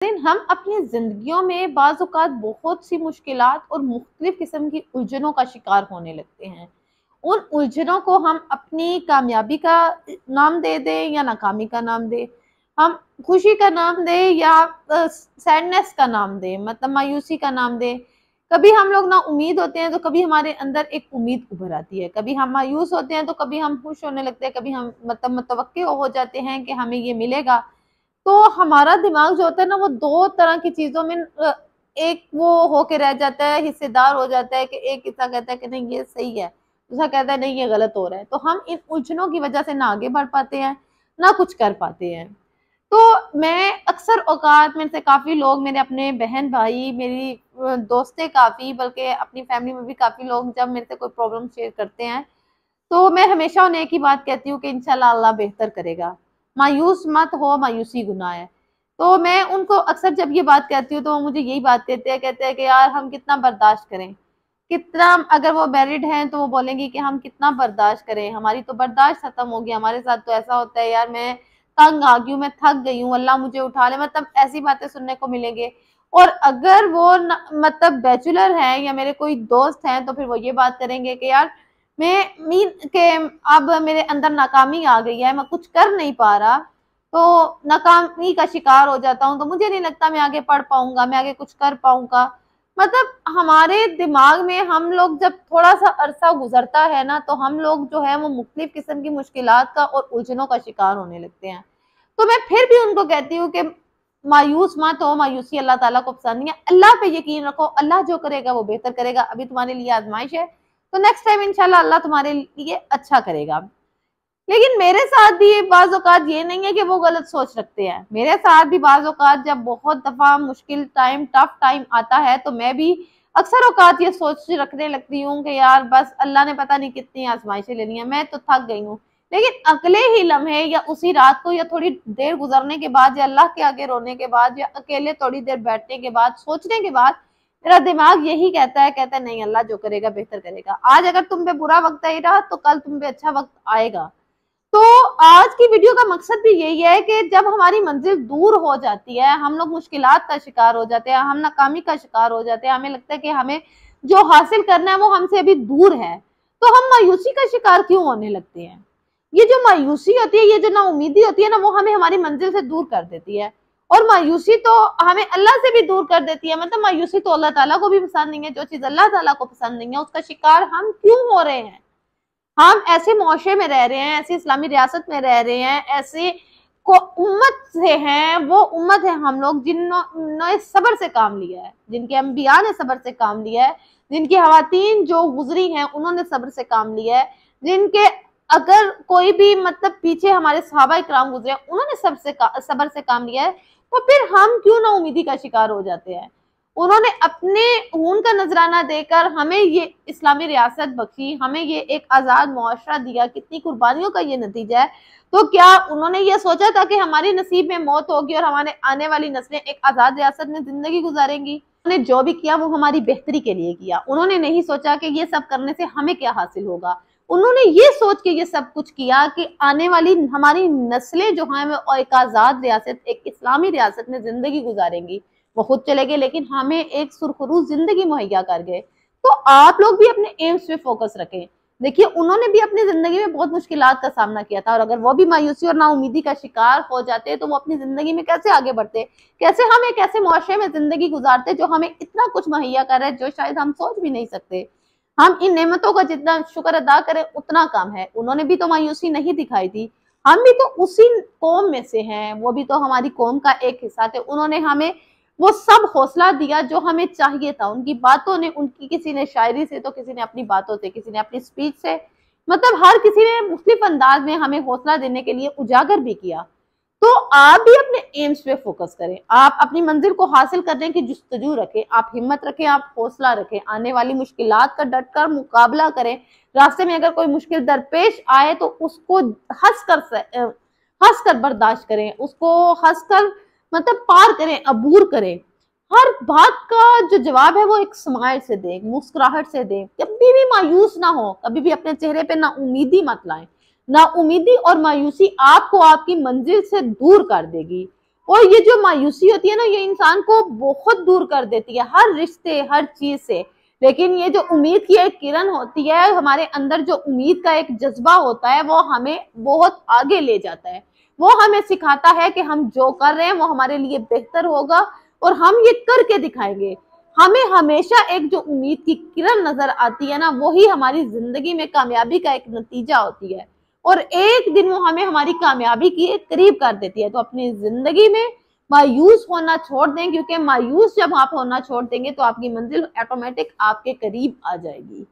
हम अपनी जिंदगियों में बाज़ औक़ात बहुत सी मुश्किलात और मुख्तलिफ किस्म की उलझनों का शिकार होने लगते हैं। उन उलझनों को हम अपनी कामयाबी का नाम दे दें या नाकामी का नाम दें, हम खुशी का नाम दें या सैडनेस का नाम दें, मतलब मायूसी का नाम दें। कभी हम लोग ना उम्मीद होते हैं तो कभी हमारे अंदर एक उम्मीद उभर आती है, कभी हम मायूस होते हैं तो कभी हम खुश होने लगते हैं, कभी हम मतलब मुतवक्किल हो जाते हैं कि हमें ये मिलेगा। तो हमारा दिमाग जो होता है ना वो 2 तरह की चीज़ों में एक वो होके रह जाता है, हिस्सेदार हो जाता है कि एक हिस्सा कहता है कि नहीं ये सही है, दूसरा कहता है नहीं ये गलत हो रहा है। तो हम इन उलझनों की वजह से ना आगे बढ़ पाते हैं, ना कुछ कर पाते हैं। तो मैं अक्सर औकात में से काफ़ी लोग मेरे अपने बहन-भाई, मेरी दोस्तें काफ़ी बल्कि अपनी फैमिली में भी काफ़ी लोग जब मेरे से कोई प्रॉब्लम शेयर करते हैं तो मैं हमेशा उन्हें एक ही बात कहती हूँ कि इंशाल्लाह अल्लाह बेहतर करेगा। मायूस मत हो, मायूसी गुनाह है। तो मैं उनको अक्सर जब ये बात कहती हूँ तो वो मुझे यही बात कहते हैं कि यार हम कितना बर्दाश्त करें? कितना अगर वो मैरिड हैं तो वो बोलेंगी कि हम कितना बर्दाश्त करें? हमारी तो बर्दाश्त खत्म हो गया, हमारे साथ तो ऐसा होता है यार मैं तंग आ गई हूँ, मैं थक गई हूँ, अल्लाह मुझे उठा ले, मतलब ऐसी बातें सुनने को मिलेंगे। और अगर वो न मतलब बैचलर हैं या मेरे कोई दोस्त हैं तो फिर वो ये बात करेंगे कि यार मैं मीन के अब मेरे अंदर नाकामी आ गई है, मैं कुछ कर नहीं पा रहा, तो नाकामी का शिकार हो जाता हूँ, तो मुझे नहीं लगता मैं आगे पढ़ पाऊँगा, मैं आगे कुछ कर पाऊँगा। मतलब हमारे दिमाग में हम लोग जब थोड़ा-सा अरसा गुज़रता है ना, तो हम लोग जो है वो मुख्तलिफ किस्म की मुश्किलात का और उलझनों का शिकार होने लगते हैं। तो मैं फिर भी उनको कहती हूँ कि मायूस मत हो, मायूसी अल्लाह ताला को पसंद नहीं है। अल्लाह पे यकीन रखो, अल्लाह जो करेगा वो बेहतर करेगा। अभी तुम्हारे लिए आज़माइश है, तो नेक्स्ट टाइम इंशाल्लाह अल्लाह तुम्हारे लिए अच्छा करेगा। लेकिन मेरे साथ भी बाज़ औक़ात ये नहीं है कि वो गलत सोच रखते हैं। मेरे साथ भी बाज़ औक़ात जब बहुत दफ़ा मुश्किल टाइम, टफ टाइम आता है, तो मैं भी अक्सर औक़ात ये सोच रखने लगती हूँ कि यार बस अल्लाह ने पता नहीं कितनी आज़माइशें लेनी है, मैं तो थक गई हूँ। लेकिन अगले ही लम्हे या उसी रात को या थोड़ी देर गुज़रने के बाद या अल्लाह के आगे रोने के बाद या अकेले थोड़ी देर बैठने के बाद, सोचने के बाद मेरा दिमाग यही कहता है नहीं अल्लाह जो करेगा बेहतर करेगा। आज अगर तुम पे बुरा वक़्त आई रहा, तो कल तुम पे अच्छा वक़्त आएगा। तो आज की वीडियो का मकसद भी यही है कि जब हमारी मंजिल दूर हो जाती है, हम लोग मुश्किलात का शिकार हो जाते हैं, हम नाकामी का शिकार हो जाते हैं, हमें लगता है कि हमें जो हासिल करना है वो हमसे अभी दूर है, तो हम मायूसी का शिकार क्यों होने लगते हैं? ये जो मायूसी होती है, ये जो नाउम्मीदी होती है ना, वो हमें हमारी मंजिल से दूर कर देती है और मायूसी तो हमें अल्लाह से भी दूर कर देती है। मतलब मायूसी तो अल्लाह ताला को भी पसंद नहीं है, जो चीज़ अल्लाह ताला को पसंद नहीं है, उसका शिकार हम क्यों हो रहे हैं? हम ऐसे मुआशरे में रह रहे हैं, ऐसी इस्लामी रियासत में रह रहे हैं, ऐसे को उम्मत से हैं, वो उम्मत है हम लोग जिन्होंने सब्र से काम लिया है, जिनके अंबिया ने सब्र से काम लिया है, जिनकी खवातीन जो गुजरी हैं उन्होंने सब्र से काम लिया है, जिनके अगर कोई भी मतलब पीछे हमारे सहाबा इकराम गुजरे उन्होंने सब्र से काम लिया है, तो फिर हम क्यों ना उम्मीदी का शिकार हो जाते हैं? उन्होंने अपने खून का नजराना देकर हमें ये इस्लामी रियासत बख्शी, हमें ये एक आज़ाद मुआशरा दिया, कितनी कुर्बानियों का ये नतीजा है। तो क्या उन्होंने ये सोचा था कि हमारी नसीब में मौत होगी और हमारे आने वाली नस्लें एक आज़ाद रियासत में ज़िंदगी गुजारेंगी? उन्होंने जो भी किया वो हमारी बेहतरी के लिए किया। उन्होंने नहीं सोचा कि ये सब करने से हमें क्या हासिल होगा। उन्होंने ये सोच के ये सब कुछ किया कि आने वाली हमारी नस्लें जो हैं वो एक आज़ाद रियासत, एक इस्लामी रियासत में ज़िंदगी गुजारेंगी। वो खुद चले गए लेकिन हमें एक सुरखरू जिंदगी मुहैया कर गए। तो आप लोग भी अपने एम्स पे फोकस रखें। देखिए उन्होंने भी अपनी जिंदगी में बहुत मुश्किलात का सामना किया था और अगर वो भी मायूसी और नाउम्मीदी का शिकार हो जाते तो वो अपनी जिंदगी में कैसे आगे बढ़ते, कैसे हम एक ऐसे मुआशरे में जिंदगी गुजारते जो हमें इतना कुछ मुहैया कर रहा है जो शायद हम सोच भी नहीं सकते। हम इन नेमतों का जितना शुक्र अदा करें उतना कम है। उन्होंने भी तो मायूसी नहीं दिखाई थी, हम भी तो उसी कौम में से हैं, वो भी तो हमारी कौम का एक हिस्सा थे। उन्होंने हमें वो सब हौसला दिया जो हमें चाहिए था। उनकी बातों ने, उनकी किसी ने शायरी से तो किसी ने अपनी बातों से, किसी ने अपनी स्पीच से, मतलब हर किसी ने मुख्तलिफ अंदाज में हमें हौसला देने के लिए उजागर भी किया। तो आप भी अपने एम्स पे फोकस करें, आप अपनी मंजिल को हासिल करने की जुस्तजू रखें, आप हिम्मत रखें, आप हौसला रखें, आने वाली मुश्किलात का डट कर मुकाबला करें। रास्ते में अगर कोई मुश्किल दरपेश आए तो उसको हंस कर बर्दाश्त करें, उसको हंस कर मतलब पार करें, अबूर करें। हर बात का जो जवाब है वो एक स्माइल से दें, मुस्कुराहट से दें। कभी भी मायूस ना हो, कभी भी अपने चेहरे पे ना उम्मीदी मत लाएं। ना उम्मीदी और मायूसी आपको आपकी मंजिल से दूर कर देगी। और ये जो मायूसी होती है ना, ये इंसान को बहुत दूर कर देती है हर रिश्ते, हर चीज से। लेकिन ये जो उम्मीद की एक किरण होती है, हमारे अंदर जो उम्मीद का एक जज्बा होता है, वो हमें बहुत आगे ले जाता है। वो हमें सिखाता है कि हम जो कर रहे हैं वो हमारे लिए बेहतर होगा और हम ये करके दिखाएंगे। हमें हमेशा एक जो उम्मीद की किरण नजर आती है ना, वही हमारी जिंदगी में कामयाबी का एक नतीजा होती है और एक दिन वो हमें हमारी कामयाबी के करीब कर देती है। तो अपनी जिंदगी में मायूस होना छोड़ दें, क्योंकि मायूस जब आप होना छोड़ देंगे तो आपकी मंजिल ऑटोमेटिक आपके करीब आ जाएगी।